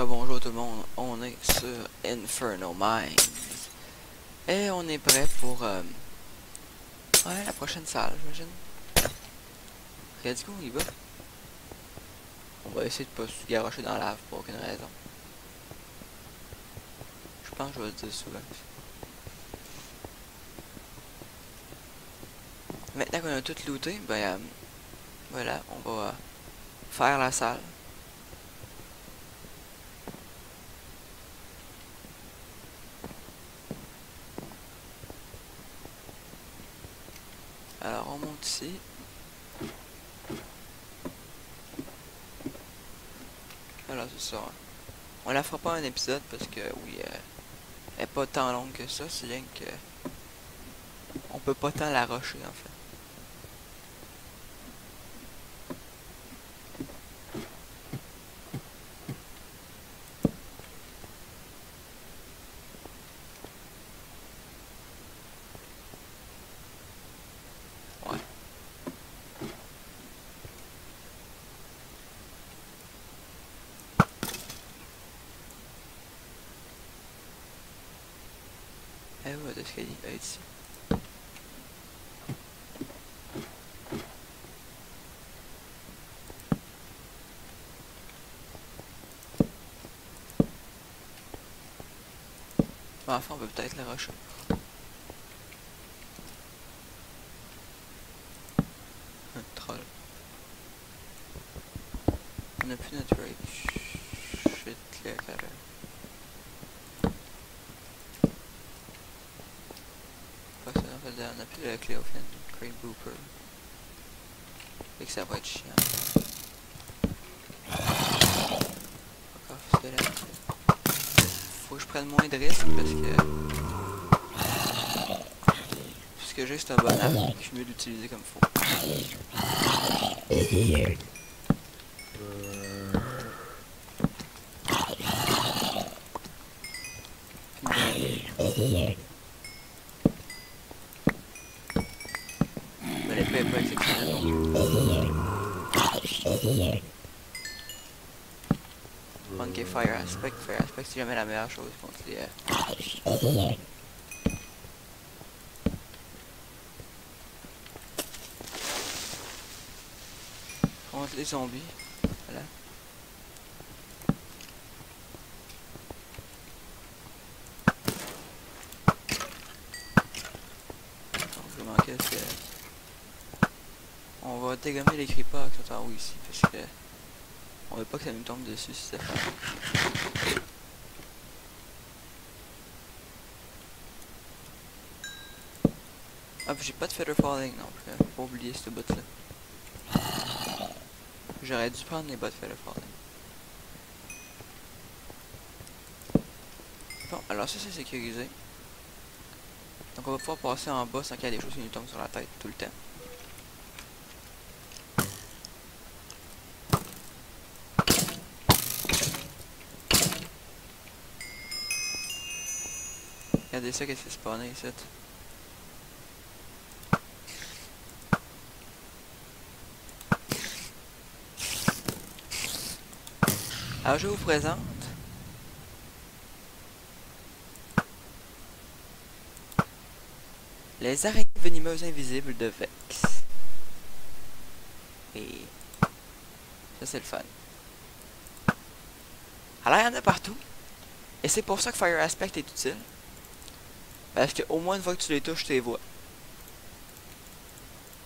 Bonjour tout le monde, on est sur Inferno Mines et on est prêt pour ouais, la prochaine salle, j'imagine. Let's go, on y va. On va essayer de pas se garocher dans la lave pour aucune raison. Je pense que je vais le dire souvent. Maintenant qu'on a tout looté, ben voilà, on va faire la salle. Alors on monte ici. Alors c'est ça. On la fera pas un épisode parce que oui, elle est pas tant longue que ça, c'est bien que on peut pas tant la rusher en fait. Ouais. Eh ouais, l'escalier va être ici. Mais enfin, on peut peut-être la rusher. Un troll. On a plus notre rage. Shit, là, carré. Pas ça, en fait, on a plus la clé au fin. Crane Booper. Fait que ça va être chiant. Encore, c'est là. Faut que je prenne moins de risques parce que j'ai c'est un bon arme. Je suis mieux l'utiliser comme faut. Mais l'épée est pas exceptionnelle non plus. Ok, Fire Aspect c'est jamais la meilleure chose contre les zombies. Voilà. Donc je manquais que on va dégommer les creepers qui sont en haut ici parce que on veut pas que ça nous tombe dessus si ça fait. Ah, puis j'ai pas de feather falling non plus, hein. Faut pas oublier ce bout là. J'aurais dû prendre les bottes feather falling. Bon, alors ça c'est sécurisé. Donc on va pouvoir passer en bas sans qu'il y ait des choses qui nous tombent sur la tête tout le temps. Regardez ça, qu'est-ce qui s'est spawné ici. Alors je vous présente les araignées venimeuses invisibles de Vex. Et ça c'est le fun. Alors il y en a partout. Et c'est pour ça que Fire Aspect est utile. Parce que au moins une fois que tu les touches, tu les vois.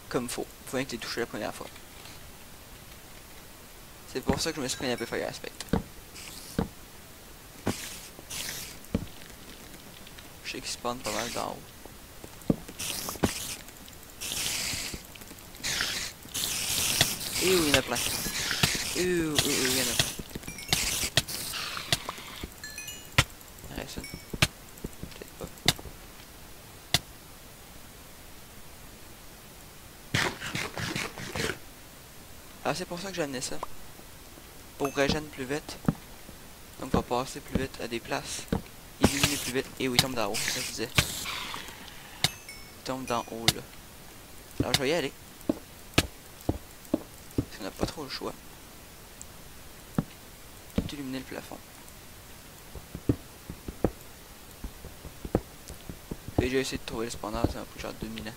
Comme faut. Faut bien que tu les touches la première fois. C'est pour ça que je me suis pris un peu Fire Aspect. Je sais qu'il spawn pas mal d'en haut. Et où il y en a plein. Et où il y en a plein. Il reste une. Peut-être pas. Ah, c'est pour ça que j'ai amené ça. Pour régénérer plus vite. Donc pour passer plus vite à des places. Éliminer plus vite. Et oui, il tombe d'en haut, c'est ça que je disais. Il tombe d'en haut là. Alors je vais y aller. Parce qu'on n'a pas trop le choix. Tout illuminer le plafond. J'ai déjà essayé de trouver le spawner, ça m'a pris genre 2000 ans.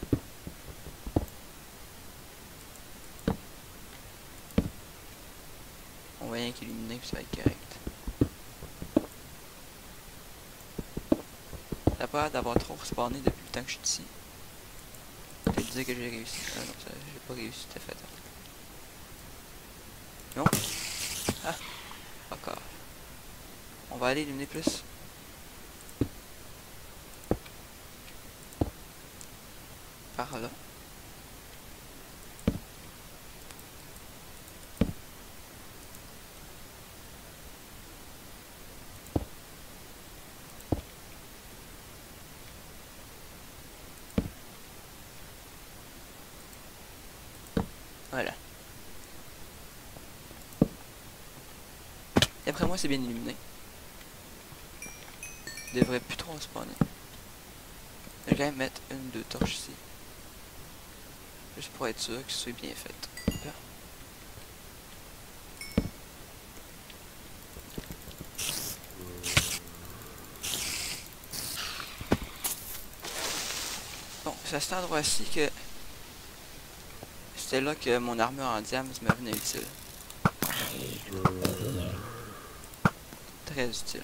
On va rien qu'illuminer puis ça va être correct. T'as pas l'air d'avoir trop respawné depuis le temps que je suis ici. Je vais te dire que j'ai réussi. Ah non, j'ai pas réussi, t'as fait. Non. Ah, encore. On va aller illuminer plus. Par là. Voilà. D'après moi, c'est bien illuminé. Il devrait plus trop spawner. Je vais quand même mettre une ou deux torches ici. Juste pour être sûr que ce soit bien fait. Là. Bon, c'est à cet endroit-ci que... C'était là que mon armure en diamant me venait utile. Très utile.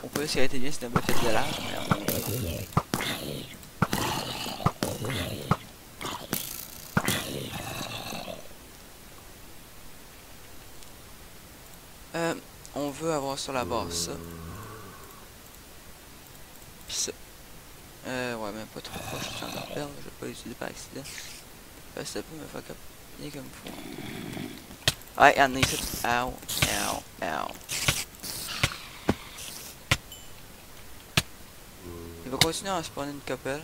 On peut essayer d'être bien si d'un fait de l'âge, mais on on veut avoir sur la base ça. Pis ça. Ouais, même pas trop proche, je suis en train de perdre, je vais pas l'utiliser par accident. Ça peut me fuck up bien comme il faut. Ouais, y'en a ici. Ow, ow, ow. Il va continuer à spawner une couple.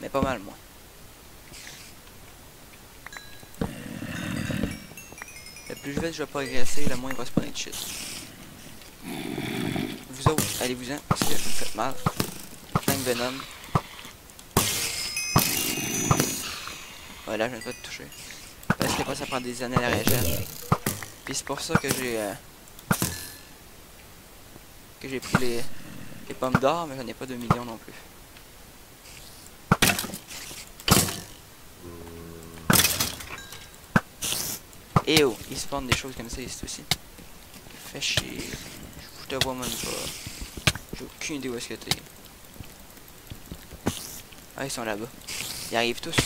Mais pas mal moins. Le plus vite je vais progresser, le moins il va spawner de shit. Vous autres, allez-vous-en, parce que vous me faites mal. Plein de venom. Ouais, là, je viens pas de toucher. Parce que pas, ça prend des années à la régène. Puis c'est pour ça que j'ai pris les pommes d'or, mais j'en ai pas 2 millions non plus. Et oh, il spawn des choses comme ça ici aussi. Fait chier. Je te vois même pas. J'ai aucune idée où est-ce que t'es. Ah, ils sont là-bas. Ils arrivent tous.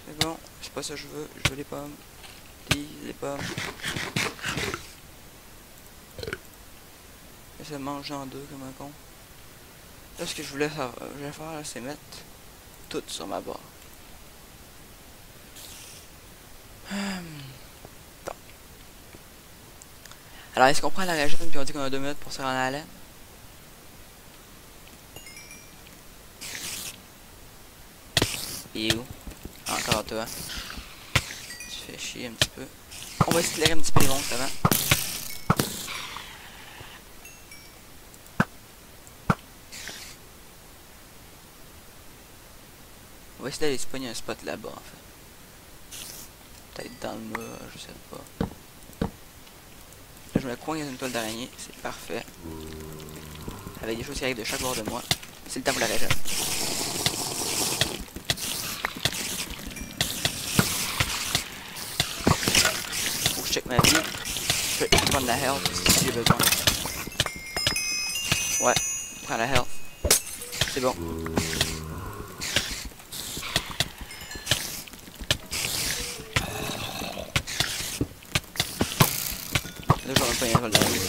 C'est bon, c'est pas ça que je veux. Je veux les pommes. Please, les pommes. Et ça mange en deux comme un con. Là, ce que je voulais faire, c'est mettre tout sur ma barre. Bon. Alors, est-ce qu'on prend la région puis on dit qu'on a 2 minutes pour se rendre à la laine? Et où? Encore toi. Tu fais chier un petit peu. On va éclairer un petit peu les monstres avant. On va essayer d'aller se pogner un spot là-bas en fait. Peut-être dans le mur, je sais pas. Là, je me coigne dans une toile d'araignée, c'est parfait. Avec des choses qui arrivent de chaque bord de moi. C'est le temps pour la région. Faut que je check ma vie. Je vais prendre la health si j'ai besoin. Ouais, prends la health. C'est bon. Là, j'aurais pas rien vol d'araignée.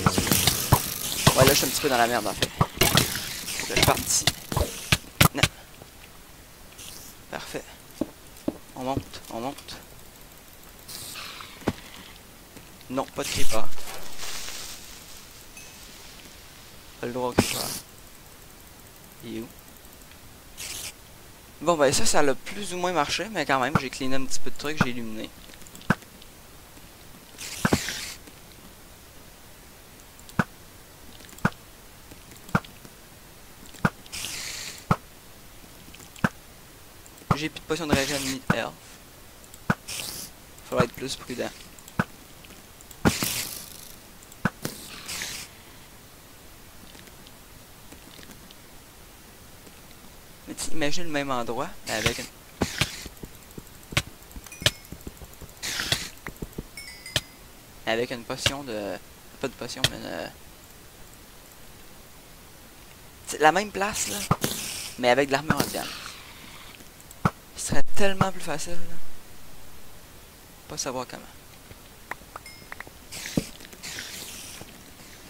Ouais, là, je suis un petit peu dans la merde en fait. Faut que je parte d'ici. Non. Parfait. On monte, on monte. Non, pas de creeper. Pas le droit au creeper. Il est où? Bon, ben ça a plus ou moins marché, mais quand même, j'ai cleané un petit peu de trucs, j'ai illuminé. J'ai plus de potion de régène ni de health. Faudra être plus prudent. Mais imagine le même endroit, mais avec une... Avec une potion de... Pas de potion, mais une... C'est la même place, là. Mais avec de l'armure en diamant. Ce serait tellement plus facile, là. Pas savoir comment.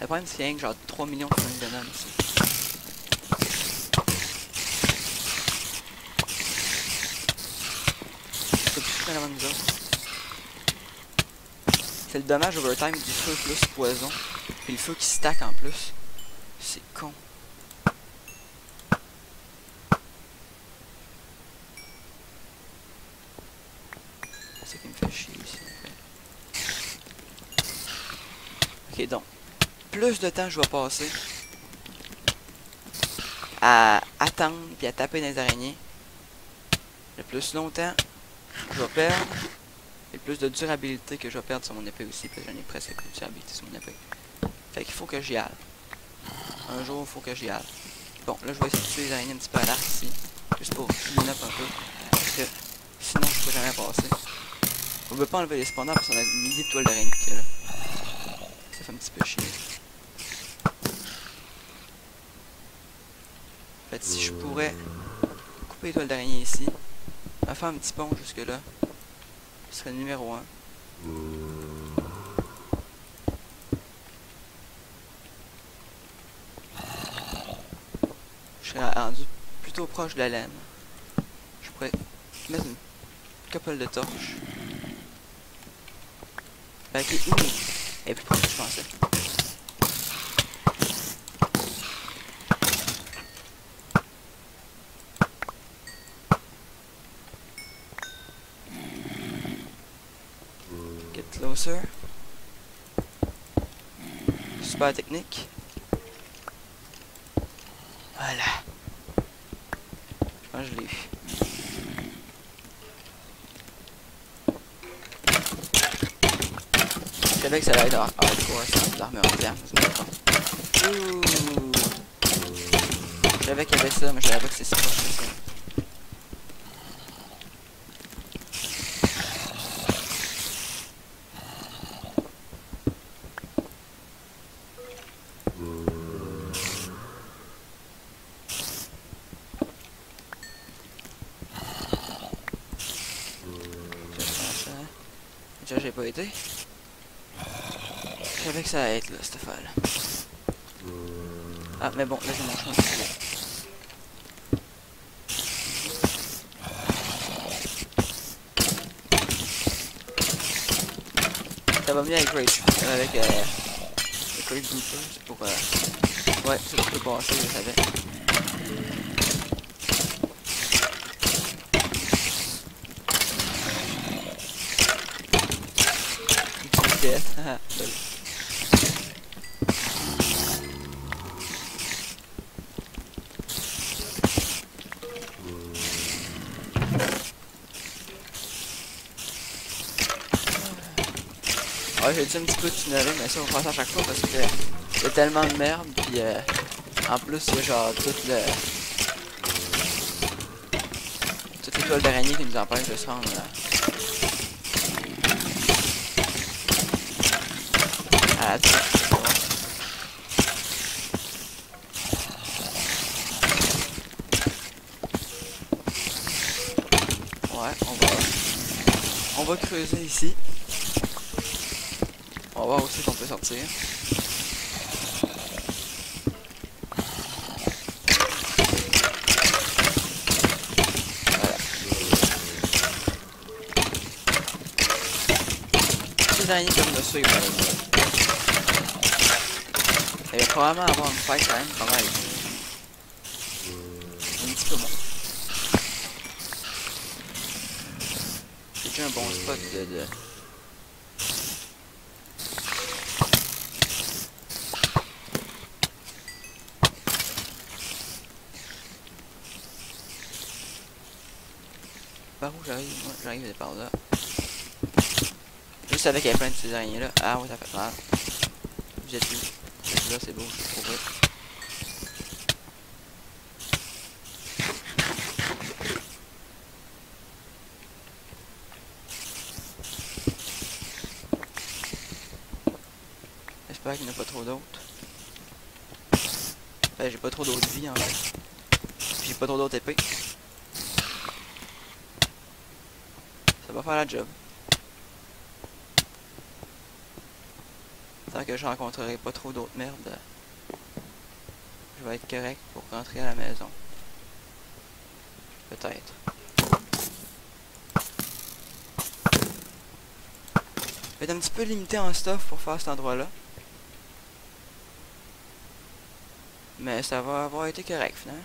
Le problème, c'est qu'il y a genre 3 millions de points de venom ici. C'est plus avant nous autres. C'est le dommage overtime du feu plus poison. Puis le feu qui stack en plus. C'est con. C'est qui me fait chier ici. Ok, donc. Plus de temps je vais passer à attendre puis à taper dans les araignées. Le plus longtemps je vais perdre. Et plus de durabilité que je vais perdre sur mon épée aussi. Parce que j'en ai presque plus de durabilité sur mon épée. Fait qu'il faut que j'y aille. Un jour il faut que j'y aille. Bon, là je vais essayer de tuer les araignées un petit peu à l'arc ici. Juste pour clean up un peu. Parce que sinon je peux jamais passer. On veut pas enlever les spawners parce qu'on a une millier de toiles d'araignée qui est là. Ça fait un petit peu chier. En fait, si je pourrais couper les toiles d'araignée ici, faire un petit pont jusque là, ce serait le numéro 1. Je serais rendu plutôt proche de la laine. Je pourrais mettre une couple de torches. Ok, ouh, elle est plus proche que je pensais. Get closer. Super technique. Voilà. Je pense que je l'ai eu. Je savais que ça allait être hardcore sans l'armure en diamant. Ouh. Je savais qu'il y avait ça, mais je savais pas que c'était si proche que ça. Déjà j'ai pas été. Je savais que ça allait être là, cette affaire-là. Ah, mais bon, là j'ai mon chemin. Ça va mieux avec Rage, avec le Great Grouper, c'est pour... ouais, ça peut passer, je savais. Haha, ouais, j'ai dit un petit peu de tunneler, mais ça on va faire à chaque fois parce que il y a tellement de merde, puis en plus il y a genre toutes les toiles d'araignée qui nous empêchent de se rendre à la touche. Ouais, on va creuser ici. On va voir aussi qu'on peut sortir. Voilà. Les araignées comme de ça, il va probablement avoir une fight quand même, pas mal. Un petit peu moins. C'est déjà un bon spot de... par où j'arrive? Moi, j'arrive par là. Je savais qu'il y avait plein de ces araignées là. Ah ouais, ça fait mal. Vous êtes où? Là, c'est beau, je suis trouvé. J'espère qu'il n'y en a pas trop d'autres. Ben, j'ai pas trop d'autres vies en fait. Puis j'ai pas trop d'autres épées. Ça va faire la job. Tant que je rencontrerai pas trop d'autres merdes, je vais être correct pour rentrer à la maison. Peut-être. Je vais être un petit peu limité en stuff pour faire cet endroit-là. Mais ça va avoir été correct finalement.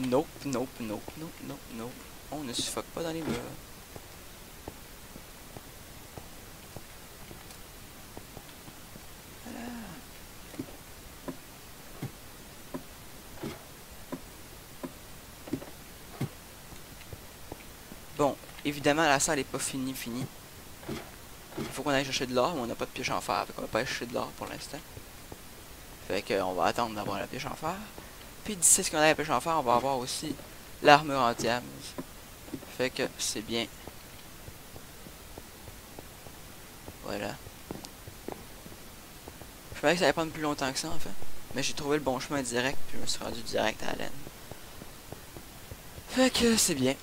Nope, nope, nope, nope, nope, nope. On ne suffoque pas dans les murs. Voilà. Bon, évidemment la salle est pas finie. Il faut qu'on aille chercher de l'or, mais on n'a pas de pioche en fer. Fait qu'on va pas aller chercher de l'or pour l'instant. Fait qu'on va attendre d'avoir la pioche en fer. Puis d'ici ce qu'on a la pioche en fer, on va avoir aussi l'armure en diamant. Fait que c'est bien. Voilà. Je pensais que ça allait prendre plus longtemps que ça en fait. Mais j'ai trouvé le bon chemin direct, puis je me suis rendu direct à la laine. Fait que c'est bien.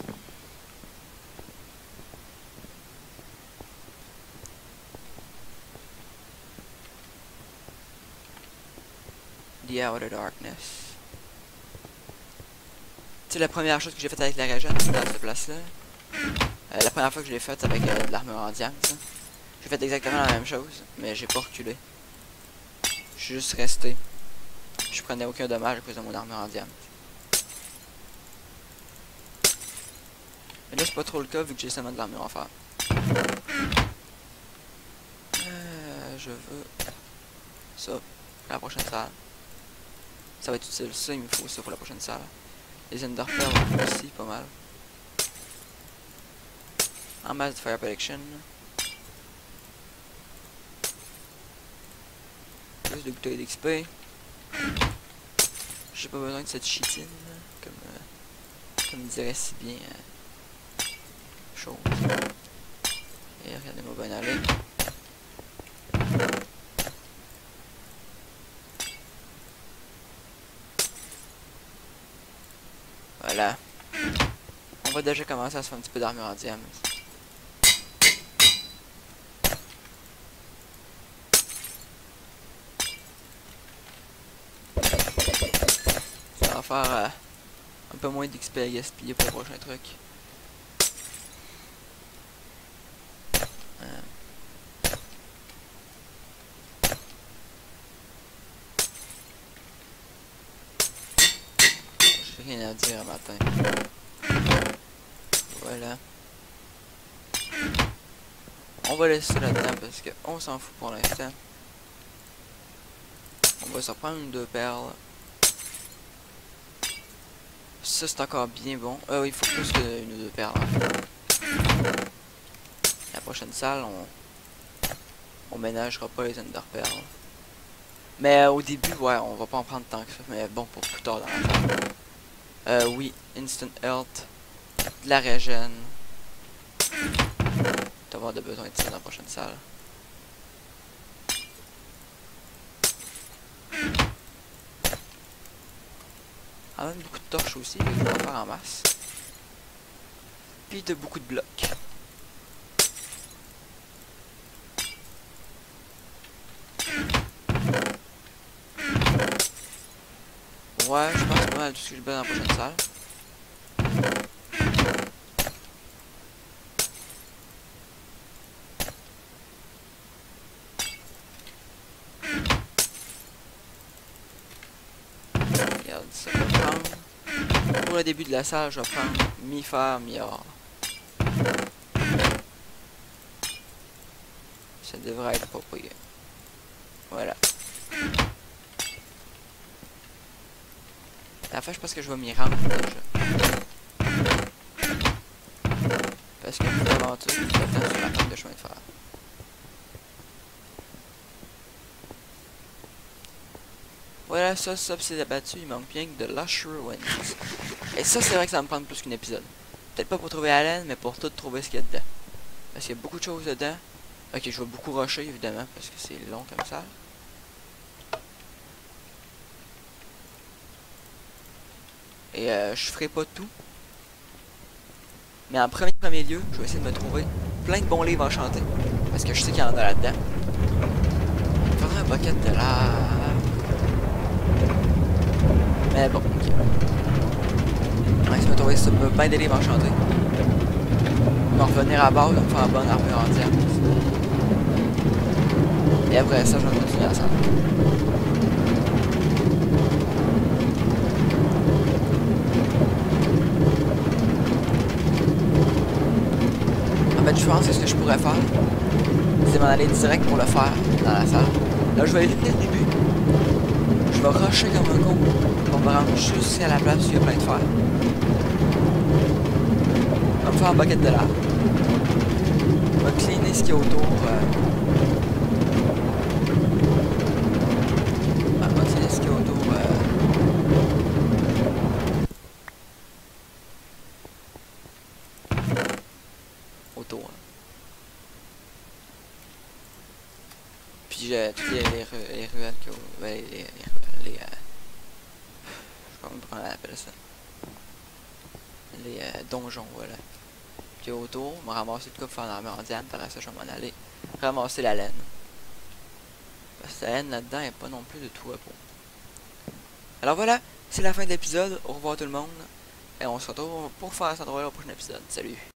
The Outer Darkness. Tu sais, la première chose que j'ai faite avec la région, dans cette place-là, la première fois que je l'ai faite avec de l'armure en diamant, j'ai fait exactement la même chose, mais j'ai pas reculé. Je suis juste resté. Je prenais aucun dommage à cause de mon armure en diamant. Mais là, c'est pas trop le cas vu que j'ai seulement de l'armure en fer. Je veux ça pour la prochaine salle. Ça va être utile, ça, il me faut ça pour la prochaine salle. Les Ender Pearls aussi, pas mal. En masse de Fire Protection. Plus de bouteilles d'XP. J'ai pas besoin de cette chitine, comme dirait si bien chose. Et regardez-moi bien aller. Voilà. On va déjà commencer à se faire un petit peu d'armure en diamant. Ça va faire un peu moins d'XP à gaspiller pour le prochain truc. J'ai rien à dire un matin. Voilà. On va laisser là-dedans parce qu'on s'en fout pour l'instant. On va se reprendre une 2 perles. Ça c'est encore bien bon. Il faut plus qu'une ou 2 perles en fait. La prochaine salle, on ménagera pas les Ender Pearls. Mais au début, ouais, on va pas en prendre tant que ça. Mais bon, pour plus tard dans la salle. Oui, Instant Health, de la régène. T'as de besoin de ça dans la prochaine salle. Ah, même beaucoup de torches aussi, je vais en faire en masse. Puis de beaucoup de blocs. Ouais, je pense pas mal tout ce que j'ai besoin dans la prochaine salle. Regarde, ça va prendre. Pour le début de la salle, je vais prendre mi-fer, mi-or. Ça devrait être pas payé. Voilà. la fin, je pense que je vais m'y rendre déjà. Parce que pour l'aventure, je t'attends sur la fin de chemin de fer. Voilà, ça c'est abattu, il manque bien que de Lush Ruins. Et ça, c'est vrai que ça va me prendre plus qu'un épisode. Peut-être pas pour trouver Allen, mais pour tout trouver ce qu'il y a dedans. Parce qu'il y a beaucoup de choses dedans. Ok, je vais beaucoup rusher, évidemment, parce que c'est long comme ça. Et je ferai pas tout. Mais en premier lieu, je vais essayer de me trouver plein de bons livres enchantés. Parce que je sais qu'il y en a là-dedans. Il faudrait un bucket de lave. Mais bon, ok. Ouais, si je me trouver ça, plein de livres enchantés. Je vais revenir à base, me faire une bonne armure en diamant. Et après ça, je vais continuer ensemble. En fait, je pense que ce que je pourrais faire, c'est m'en aller direct pour le faire dans la salle. Là, je vais éliminer le début. Je vais rusher comme un con pour me rendre jusqu'à la place où il y a plein de fer. Je vais me faire un bucket de lave. Je vais cleaner ce qu'il y a autour. Je vais cleaner ce qu'il y a autour. Autour. Puis j'ai toutes les ruelles que je sais pas comment on appelle ça. Les donjons, voilà. Puis autour, me ramasser de quoi pour faire l'armure en diamant, par ça je vais m'en aller ramasser la laine. Parce que la laine là-dedans, il n'y a pas non plus de tout repos. Alors voilà, c'est la fin de l'épisode. Au revoir tout le monde. Et on se retrouve pour faire cet endroit-là au prochain épisode. Salut!